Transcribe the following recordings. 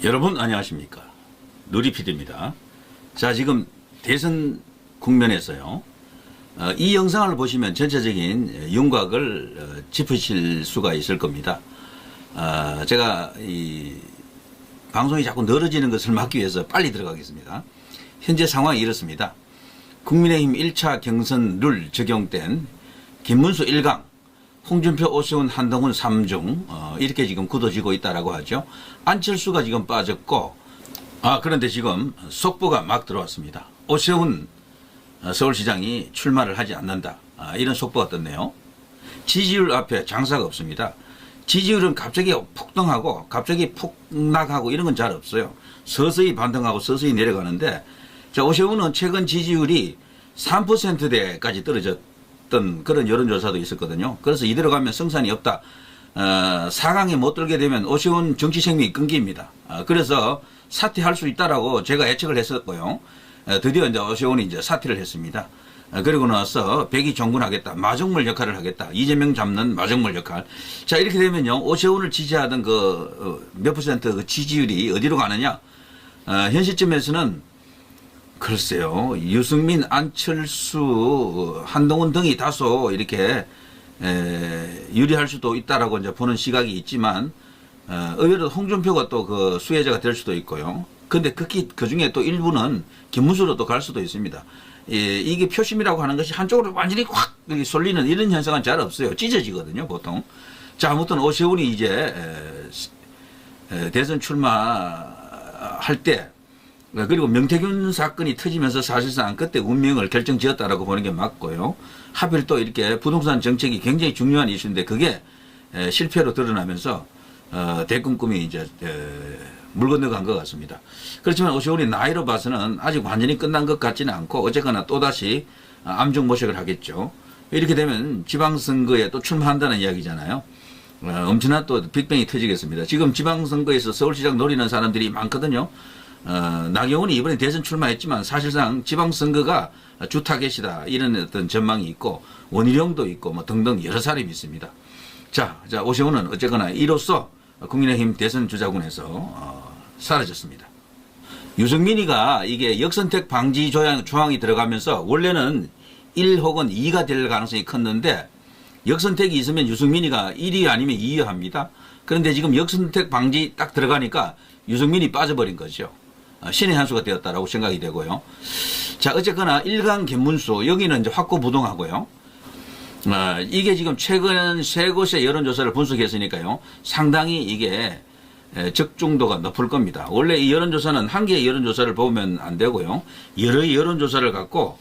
여러분 안녕하십니까, 누리PD입니다. 자, 지금 대선 국면에서요, 이 영상을 보시면 전체적인 윤곽을 짚으실 수가 있을 겁니다. 제가 이 방송이 자꾸 늘어지는 것을 막기 위해서 빨리 들어가겠습니다. 현재 상황이 이렇습니다. 국민의힘 1차 경선 룰 적용된 김문수 1강, 홍준표, 오세훈, 한동훈 3중 이렇게 지금 굳어지고 있다라고 하죠. 안철수가 지금 빠졌고, 그런데 지금 속보가 막 들어왔습니다. 오세훈 서울시장이 출마를 하지 않는다, 이런 속보가 떴네요. 지지율 앞에 장사가 없습니다. 지지율은 갑자기 폭등하고 갑자기 폭락하고 이런 건 잘 없어요. 서서히 반등하고 서서히 내려가는데, 자, 오세훈은 최근 지지율이 3%대까지 떨어졌던 그런 여론조사도 있었거든요. 그래서 이대로 가면 성산이 없다. 4강에 못 들게 되면 오세훈 정치 생명이 끊깁니다. 그래서 사퇴할 수 있다라고 제가 예측을 했었고요. 드디어 이제 오세훈이 이제 사퇴를 했습니다. 그리고 나서 백이 종군하겠다, 마중물 역할을 하겠다, 이재명 잡는 마중물 역할. 자, 이렇게 되면요, 오세훈을 지지하던 몇 퍼센트 그 지지율이 어디로 가느냐? 현 시점에서는 글쎄요, 유승민, 안철수, 한동훈 등이 다소 이렇게 유리할 수도 있다라고 이제 보는 시각이 있지만, 의외로 홍준표가 또 그 수혜자가 될 수도 있고요. 근데 그 중에 또 일부는 김문수로 또 갈 수도 있습니다. 이게 표심이라고 하는 것이 한쪽으로 완전히 확 쏠리는 이런 현상은 잘 없어요. 찢어지거든요, 보통. 자, 아무튼 오세훈이 이제 대선 출마할 때, 그리고 명태균 사건이 터지면서 사실상 그때 운명을 결정지었다라고 보는 게 맞고요. 하필 또 이렇게 부동산 정책이 굉장히 중요한 이슈인데 그게 실패로 드러나면서 대권 꿈이 이제 물 건너간 것 같습니다. 그렇지만 오세훈이 나이로 봐서는 아직 완전히 끝난 것 같지는 않고 어쨌거나 또다시 암중 모색을 하겠죠. 이렇게 되면 지방선거에 또 출마한다는 이야기잖아요. 엄청난 또 빅뱅이 터지겠습니다. 지금 지방선거에서 서울시장 노리는 사람들이 많거든요. 나경원이 이번에 대선 출마했지만 사실상 지방선거가 주 타겟이다, 이런 어떤 전망이 있고, 원희룡도 있고 뭐 등등 여러 사람이 있습니다. 자, 오세훈은 어쨌거나 이로써 국민의힘 대선 주자군에서 사라졌습니다. 유승민이가 이게 역선택 방지 조항이 들어가면서 원래는 1 혹은 2가 될 가능성이 컸는데, 역선택이 있으면 유승민이가 1위 아니면 2위 합니다. 그런데 지금 역선택 방지 딱 들어가니까 유승민이 빠져버린 거죠. 신의 한 수가 되었다라고 생각이 되고요. 자, 어쨌거나 1강 김문수, 여기는 이제 확고부동하고요. 이게 지금 최근 세 곳의 여론조사를 분석했으니까요, 상당히 이게 적중도가 높을 겁니다. 원래 이 여론조사는 한 개의 여론조사를 보면 안 되고요, 여러 여론조사를 갖고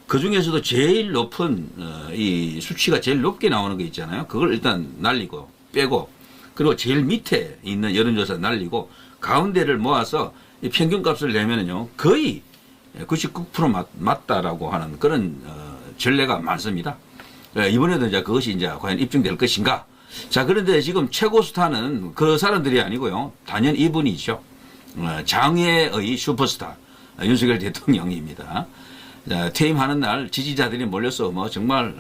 그 중에서도 제일 높은 이 수치가 제일 높게 나오는 게 있잖아요. 그걸 일단 날리고 빼고, 그리고 제일 밑에 있는 여론조사 날리고 가운데를 모아서 이 평균값을 내면은요, 거의 99% 맞다라고 하는 그런 전례가 많습니다. 이번에도 이제 그것이 이제 과연 입증될 것인가? 자, 그런데 지금 최고 스타는 그 사람들이 아니고요, 단연 이분이죠. 장외의 슈퍼스타 윤석열 대통령입니다. 퇴임하는 날 지지자들이 몰려서 뭐 정말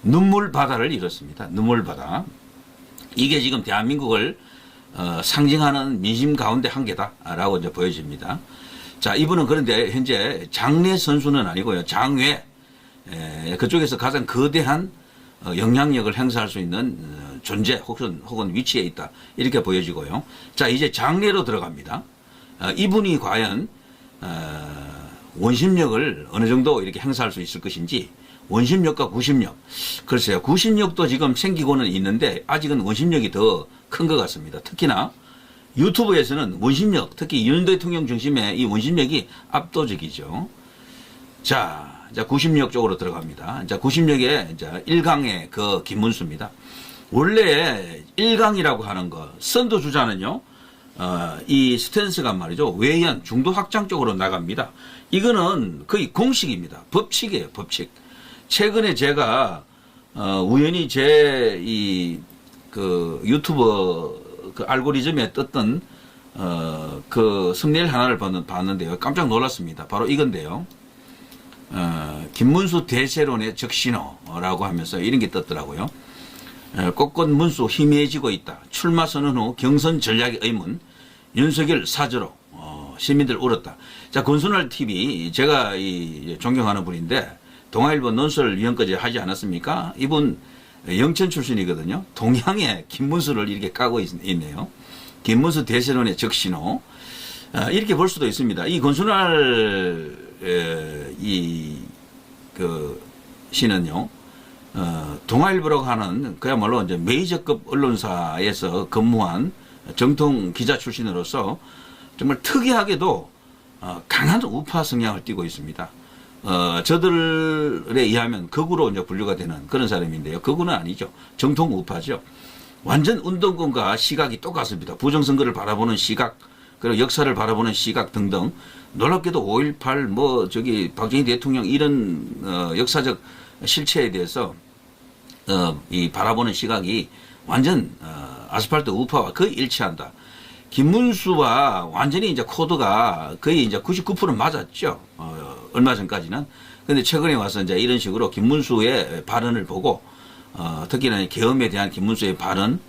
눈물 바다를 이뤘습니다. 눈물 바다. 이게 지금 대한민국을 상징하는 민심 가운데 한 개다라고 이제 보여집니다. 자, 이분은 그런데 현재 장내 선수는 아니고요, 장외, 그쪽에서 가장 거대한 영향력을 행사할 수 있는 존재 혹은 위치에 있다, 이렇게 보여지고요. 자, 이제 장내로 들어갑니다. 이분이 과연 원심력을 어느 정도 이렇게 행사할 수 있을 것인지, 원심력과 구심력. 글쎄요, 구심력도 지금 생기고는 있는데 아직은 원심력이 더 큰 것 같습니다. 특히나 유튜브에서는 원심력, 특히 윤 대통령 중심의 이 원심력이 압도적이죠. 자, 구심력 쪽으로 들어갑니다. 자, 구심력의 1강의 그 김문수입니다. 원래 1강이라고 하는 거, 선두주자는요, 이 스탠스가 말이죠, 외연, 중도 확장 쪽으로 나갑니다. 이거는 거의 공식입니다. 법칙이에요, 법칙. 최근에 제가 우연히 제 그 유튜버 그 알고리즘에 떴던 그 썸네일 하나를 봤는데요, 깜짝 놀랐습니다. 바로 이건데요. 김문수 대세론의 적신호라고 하면서 이런 게 떴더라고요. 꽃꽃 문수 희미해지고 있다. 출마 선언 후 경선 전략의 의문. 윤석열 사저로 시민들 울었다. 자, 권순월 TV 제가 존경하는 분인데 동아일보 논설위원까지 하지 않았습니까? 이분 영천 출신이거든요. 동양에 김문수를 이렇게 까고 있네요. 김문수 대세론의 적신호. 이렇게 볼 수도 있습니다. 이 권순월 씨는요, 동아일보라고 하는 그야말로 이제 메이저급 언론사에서 근무한 정통 기자 출신으로서 정말 특이하게도 강한 우파 성향을 띠고 있습니다. 저들에 의하면 극우로 이제 분류가 되는 그런 사람인데요. 극우는 아니죠. 정통 우파죠. 완전 운동권과 시각이 똑같습니다. 부정선거를 바라보는 시각, 그리고 역사를 바라보는 시각 등등. 놀랍게도 5.18 박정희 대통령 이런 역사적 실체에 대해서 이 바라보는 시각이 완전 아스팔트 우파와 거의 일치한다. 김문수와 완전히 이제 코드가 거의 이제 99% 맞았죠. 얼마 전까지는. 근데 최근에 와서 이제 이런 식으로 김문수의 발언을 보고, 특히나 계엄에 대한 김문수의 발언,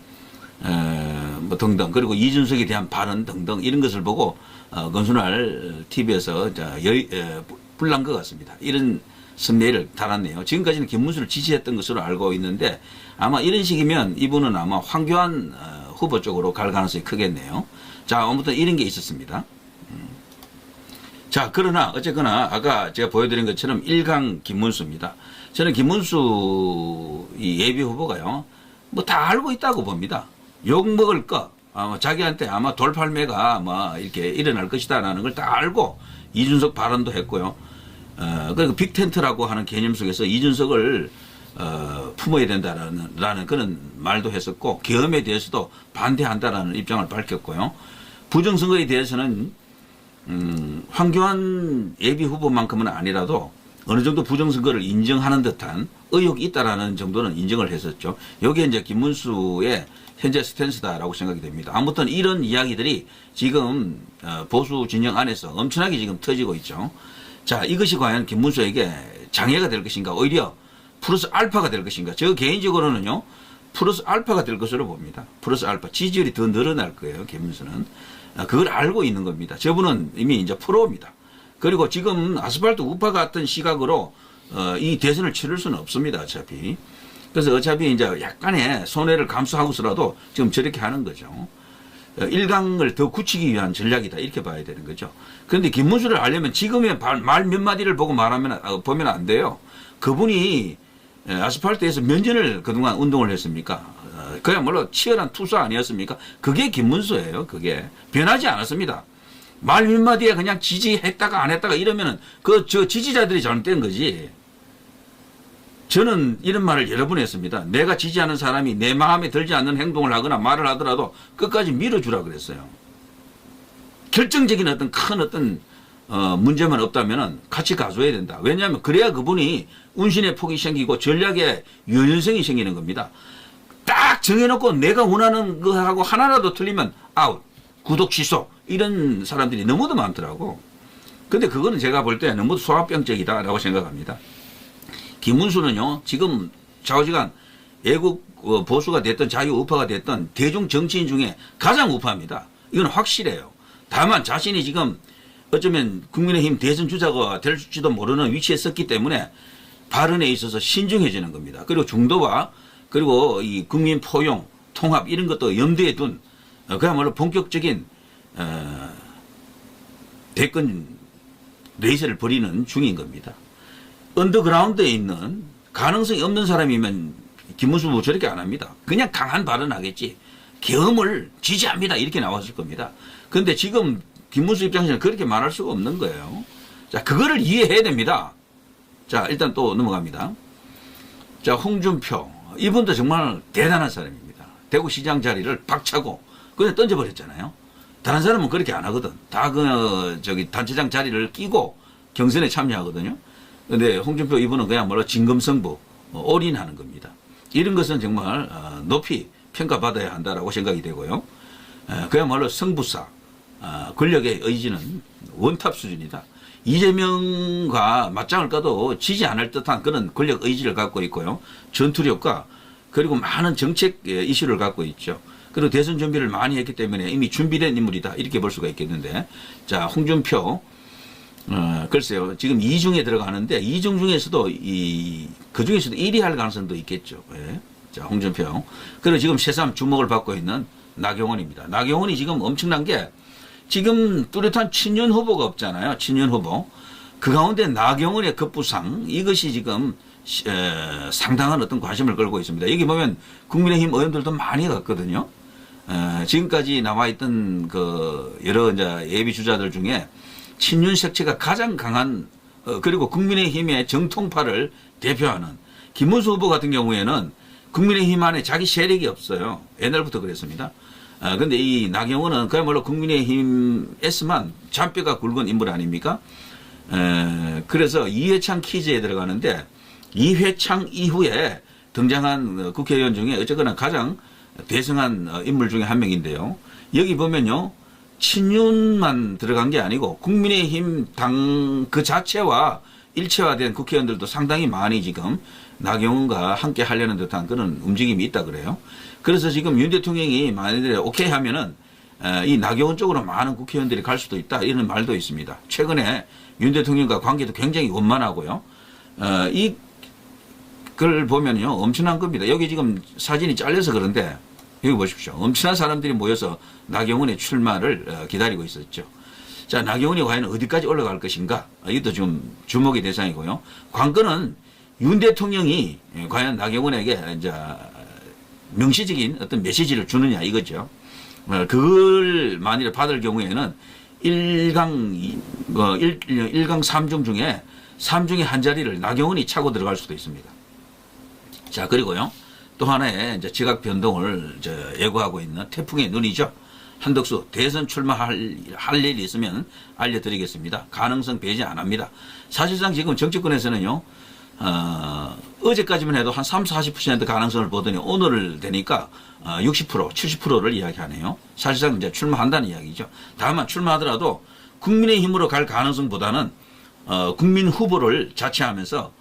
뭐 등등, 그리고 이준석에 대한 발언 등등 이런 것을 보고, 권순월 TV에서 불난 것 같습니다. 이런 선례를 달았네요. 지금까지는 김문수를 지지했던 것으로 알고 있는데 아마 이런 식이면 이분은 아마 황교안 후보 쪽으로 갈 가능성이 크겠네요. 자, 아무튼 이런 게 있었습니다. 자, 그러나 어쨌거나 아까 제가 보여드린 것처럼 1강 김문수입니다. 저는 김문수 이 예비 후보가요, 뭐 다 알고 있다고 봅니다. 욕 먹을 거, 자기한테 아마 돌팔매가 아마 이렇게 일어날 것이다라는 걸 다 알고 이준석 발언도 했고요. 그리고 빅텐트라고 하는 개념 속에서 이준석을 품어야 된다라는 그런 말도 했었고, 계엄에 대해서도 반대한다라는 입장을 밝혔고요. 부정선거에 대해서는 황교안 예비 후보만큼은 아니라도 어느 정도 부정선거를 인정하는 듯한 의혹이 있다라는 정도는 인정을 했었죠. 여기에 이제 김문수의 현재 스탠스다라고 생각이 됩니다. 아무튼 이런 이야기들이 지금 보수 진영 안에서 엄청나게 지금 터지고 있죠. 자, 이것이 과연 김문수에게 장애가 될 것인가, 오히려 플러스 알파가 될 것인가. 저 개인적으로는요, 플러스 알파가 될 것으로 봅니다. 플러스 알파. 지지율이 더 늘어날 거예요, 김문수는. 그걸 알고 있는 겁니다. 저분은 이미 이제 프로입니다. 그리고 지금 아스팔트 우파 같은 시각으로 이 대선을 치를 수는 없습니다, 어차피. 그래서 어차피 이제 약간의 손해를 감수하고서라도 지금 저렇게 하는 거죠. 1강을 더 굳히기 위한 전략이다, 이렇게 봐야 되는 거죠. 그런데 김문수를 알려면 지금의 말 몇 마디를 보고 보면 안 돼요. 그분이 아스팔트에서 몇 년을 그동안 운동을 했습니까? 그야말로 치열한 투수 아니었습니까? 그게 김문수예요. 그게 변하지 않았습니다. 말 몇 마디에 그냥 지지했다가 안 했다가 이러면은 저 지지자들이 잘못된 거지. 저는 이런 말을 여러 번 했습니다. 내가 지지하는 사람이 내 마음에 들지 않는 행동을 하거나 말을 하더라도 끝까지 밀어주라 그랬어요. 결정적인 어떤 문제만 없다면은 같이 가줘야 된다. 왜냐하면 그래야 그분이 운신의 폭이 생기고 전략의 유연성이 생기는 겁니다. 딱 정해놓고 내가 원하는 거하고 하나라도 틀리면 아웃, 구독 취소, 이런 사람들이 너무도 많더라고. 근데 그거는 제가 볼 때 너무 소아병적이다라고 생각합니다. 김문수는요, 지금 좌우지간 애국 보수가 됐든 자유우파가 됐든 대중 정치인 중에 가장 우파입니다. 이건 확실해요. 다만 자신이 지금 어쩌면 국민의힘 대선 주자가 될지도 모르는 위치에 섰기 때문에 발언에 있어서 신중해지는 겁니다. 그리고 중도와 그리고 이 국민 포용, 통합 이런 것도 염두에 둔 그야말로 본격적인 대권 레이스를 벌이는 중인 겁니다. 언더그라운드에 있는 가능성이 없는 사람이면 김문수 후보 저렇게 안 합니다. 그냥 강한 발언 하겠지. 계엄을 지지합니다, 이렇게 나왔을 겁니다. 그런데 지금 김문수 입장에서는 그렇게 말할 수가 없는 거예요. 자, 그거를 이해해야 됩니다. 자, 일단 또 넘어갑니다. 자, 홍준표. 이분도 정말 대단한 사람입니다. 대구시장 자리를 박차고 그냥 던져버렸잖아요. 다른 사람은 그렇게 안 하거든. 다 단체장 자리를 끼고 경선에 참여하거든요. 근데 홍준표 이분은 그냥 진검승부, 올인하는 겁니다. 이런 것은 정말 높이 평가받아야 한다라고 생각이 되고요. 그야말로 승부사, 권력의 의지는 원탑 수준이다. 이재명과 맞짱을 까도 지지 않을 듯한 그런 권력 의지를 갖고 있고요. 전투력과 그리고 많은 정책 이슈를 갖고 있죠. 그리고 대선 준비를 많이 했기 때문에 이미 준비된 인물이다. 이렇게 볼 수가 있겠는데. 자, 홍준표. 글쎄요. 지금 2중에 들어가는데 2중 중에서도 그 중에서도 1위 할 가능성도 있겠죠. 예. 자, 홍준표. 그리고 지금 새삼 주목을 받고 있는 나경원입니다. 나경원이 지금 엄청난 게 지금 뚜렷한 친윤 후보가 없잖아요. 친윤 후보. 그 가운데 나경원의 급부상 이것이 지금 상당한 어떤 관심을 끌고 있습니다. 여기 보면 국민의힘 의원들도 많이 갔거든요. 지금까지 나와있던 그 여러 이제 예비 주자들 중에 친윤 색채가 가장 강한 그리고 국민의힘의 정통파를 대표하는 김문수 후보 같은 경우에는 국민의힘 안에 자기 세력이 없어요. 옛날부터 그랬습니다. 근데 이 나경원은 그야말로 국민의힘에서만 잔뼈가 굵은 인물 아닙니까? 그래서 이회창 퀴즈에 들어가는데 이회창 이후에 등장한 국회의원 중에 어쨌거나 가장 대성한 인물 중에 한 명인데요. 여기 보면요. 친윤만 들어간 게 아니고 국민의힘 당 그 자체와 일체화된 국회의원들도 상당히 많이 지금 나경원과 함께 하려는 듯한 그런 움직임이 있다 그래요. 그래서 지금 윤 대통령이 만약에 오케이 하면은 이 나경원 쪽으로 많은 국회의원들이 갈 수도 있다 이런 말도 있습니다. 최근에 윤 대통령과 관계도 굉장히 원만하고요. 이걸 보면요 엄청난 겁니다. 여기 지금 사진이 잘려서 그런데 여기 보십시오. 엄청난 사람들이 모여서 나경원의 출마를 기다리고 있었죠. 자, 나경원이 과연 어디까지 올라갈 것인가? 이것도 지금 주목의 대상이고요. 관건은 윤 대통령이 과연 나경원에게 이제 명시적인 어떤 메시지를 주느냐 이거죠. 그걸 만일에 받을 경우에는 1강 3중 중에 3중의 한 자리를 나경원이 차고 들어갈 수도 있습니다. 자, 그리고요. 또 하나의 이제 지각 변동을 예고하고 있는 태풍의 눈이죠. 한덕수 대선 출마할 일이 있으면 알려드리겠습니다. 가능성 배제 안 합니다. 사실상 지금 정치권에서는요. 어제까지만 해도 한 30-40% 가능성을 보더니 오늘 되니까 60%, 70%를 이야기하네요. 사실상 이제 출마한다는 이야기죠. 다만 출마하더라도 국민의힘으로 갈 가능성보다는 국민 후보를 자처하면서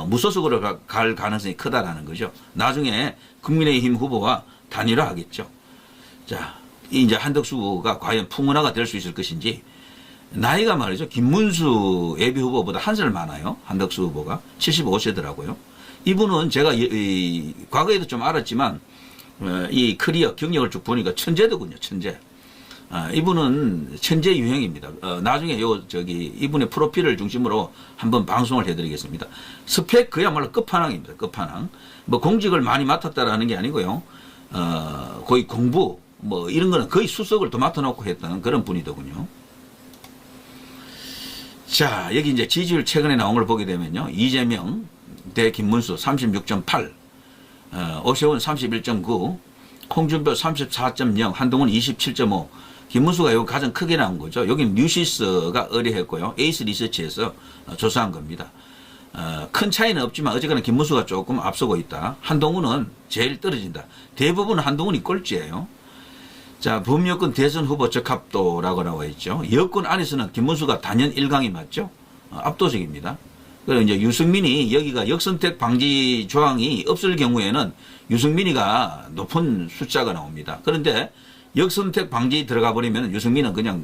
무소속으로 갈 가능성이 크다라는 거죠. 나중에 국민의힘 후보와 단일화하겠죠. 자, 이제 한덕수가 과연 풍운하가 될 수 있을 것인지 나이가 말이죠. 김문수 예비 후보보다 한 살 많아요. 한덕수 후보가 75세더라고요. 이분은 제가 과거에도 좀 알았지만 이 커리어 경력을 쭉 보니까 천재더군요. 천재. 이분은 천재 유형입니다. 나중에 이분의 프로필을 중심으로 한번 방송을 해드리겠습니다. 스펙 그야말로 끝판왕입니다. 끝판왕. 뭐 공직을 많이 맡았다라는 게 아니고요. 거의 공부 뭐 이런 거는 거의 수석을 더 맡아놓고 했던 그런 분이더군요. 자, 여기 이제 지지율 최근에 나온 걸 보게 되면요. 이재명 대 김문수 36.8, 오세훈 31.9, 홍준표 34.0, 한동훈 27.5, 김문수가 이거 가장 크게 나온 거죠. 여기는 뉴시스가 의뢰했고요. 에이스 리서치에서 조사한 겁니다. 큰 차이는 없지만 어쨌거나 김문수가 조금 앞서고 있다. 한동훈은 제일 떨어진다. 대부분 한동훈이 꼴찌예요. 자, 범여권 대선 후보 적합도라고 나와 있죠. 여권 안에서는 김문수가 단연 1강이 맞죠. 압도적입니다. 그리고 이제 유승민이 여기가 역선택 방지 조항이 없을 경우에는 유승민이가 높은 숫자가 나옵니다. 그런데 역선택 방지 들어가 버리면 유승민은 그냥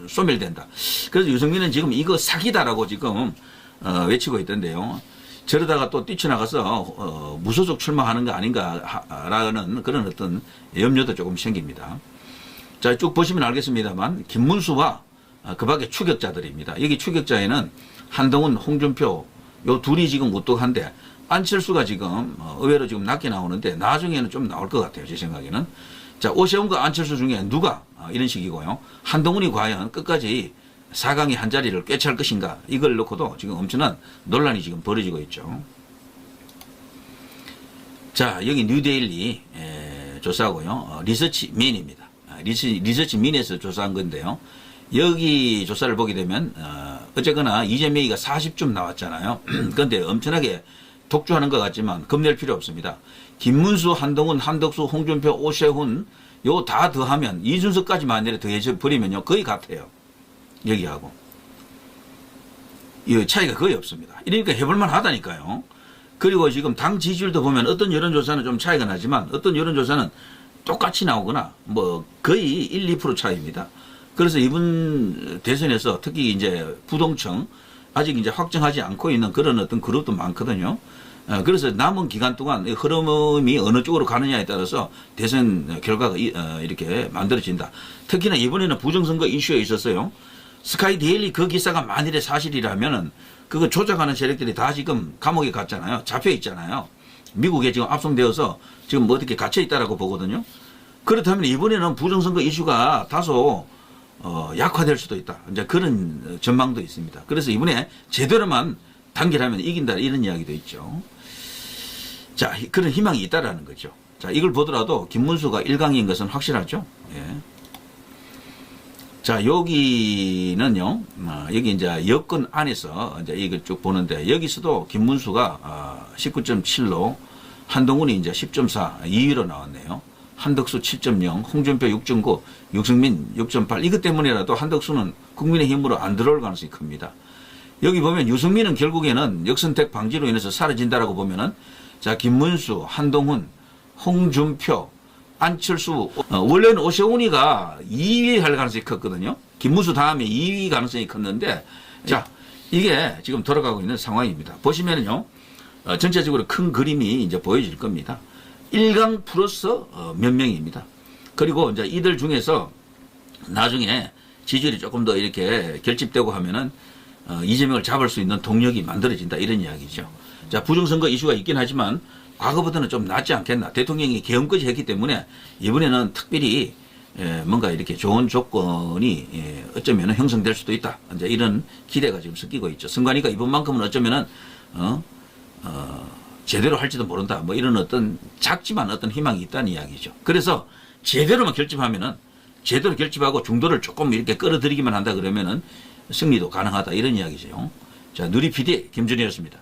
소멸된다. 그래서 유승민은 지금 이거 사기다라고 지금 외치고 있던데요. 저러다가 또 뛰쳐나가서 무소속 출마하는 거 아닌가라는 그런 어떤 염려도 조금 생깁니다. 자, 쭉 보시면 알겠습니다만 김문수와 그 밖에 추격자들입니다. 여기 추격자에는 한동훈, 홍준표 요 둘이 지금 우뚝한데 안철수가 지금 의외로 지금 낮게 나오는데 나중에는 좀 나올 것 같아요. 제 생각에는. 자, 오세훈과 안철수 중에 누가 이런 식이고요. 한동훈이 과연 끝까지 4강의 한 자리를 꿰찰 것인가 이걸 놓고도 지금 엄청난 논란이 지금 벌어지고 있죠. 자, 여기 뉴데일리 조사하고요. 리서치민입니다. 리서치민에서 조사한 건데요. 여기 조사를 보게 되면 어쨌거나 이재명이가 40쯤 나왔잖아요. 그런데 엄청나게 독주하는 것 같지만 겁낼 필요 없습니다. 김문수, 한동훈, 한덕수, 홍준표, 오세훈 요 다 더하면 이준석까지 만약에 더해져 버리면요 거의 같아요. 여기하고 이 차이가 거의 없습니다. 이러니까 해볼만 하다니까요. 그리고 지금 당 지지율도 보면 어떤 여론조사는 좀 차이가 나지만 어떤 여론조사는 똑같이 나오거나 뭐 거의 1, 2% 차이입니다. 그래서 이번 대선에서 특히 이제 부동층 아직 이제 확정하지 않고 있는 그런 어떤 그룹도 많거든요. 그래서 남은 기간 동안 흐름이 어느 쪽으로 가느냐에 따라서 대선 결과가 이렇게 만들어진다. 특히나 이번에는 부정선거 이슈에 있었어요. 스카이데일리 그 기사가 만일에 사실이라면은 그거 조작하는 세력들이 다 지금 감옥에 갔잖아요. 잡혀 있잖아요. 미국에 지금 압송되어서 지금 뭐 어떻게 갇혀 있다라고 보거든요. 그렇다면 이번에는 부정선거 이슈가 다소 약화될 수도 있다. 이제 그런 전망도 있습니다. 그래서 이번에 제대로만 단결하면 이긴다 이런 이야기도 있죠. 자, 그런 희망이 있다라는 거죠. 자, 이걸 보더라도 김문수가 1강인 것은 확실하죠. 예. 자, 여기는요, 여기 이제 여권 안에서 이제 이걸 쭉 보는데 여기서도 김문수가 19.7로 한동훈이 이제 10.4 2위로 나왔네요. 한덕수 7.0, 홍준표 6.9, 유승민 6.8. 이것 때문이라도 한덕수는 국민의힘으로 안 들어올 가능성이 큽니다. 여기 보면 유승민은 결국에는 역선택 방지로 인해서 사라진다라고 보면은 자, 김문수, 한동훈, 홍준표, 안철수, 원래는 오세훈이가 2위 할 가능성이 컸거든요. 김문수 다음에 2위 가능성이 컸는데, 자, 이게 지금 돌아가고 있는 상황입니다. 보시면은요, 전체적으로 큰 그림이 이제 보여질 겁니다. 1강 플러스 몇 명입니다. 그리고 이제 이들 중에서 나중에 지지율이 조금 더 이렇게 결집되고 하면은 이재명을 잡을 수 있는 동력이 만들어진다 이런 이야기죠. 자, 부정선거 이슈가 있긴 하지만 과거보다는 좀 낫지 않겠나. 대통령이 계엄까지 했기 때문에 이번에는 특별히 뭔가 이렇게 좋은 조건이 어쩌면 형성될 수도 있다. 이제 이런 기대가 지금 섞이고 있죠. 선관위가 이번만큼은 어쩌면은 제대로 할지도 모른다. 뭐 이런 어떤 작지만 어떤 희망이 있다는 이야기죠. 그래서 제대로만 결집하면은 제대로 결집하고 중도를 조금 이렇게 끌어들이기만 한다 그러면은 승리도 가능하다 이런 이야기죠. 자, 누리 PD 김준희였습니다.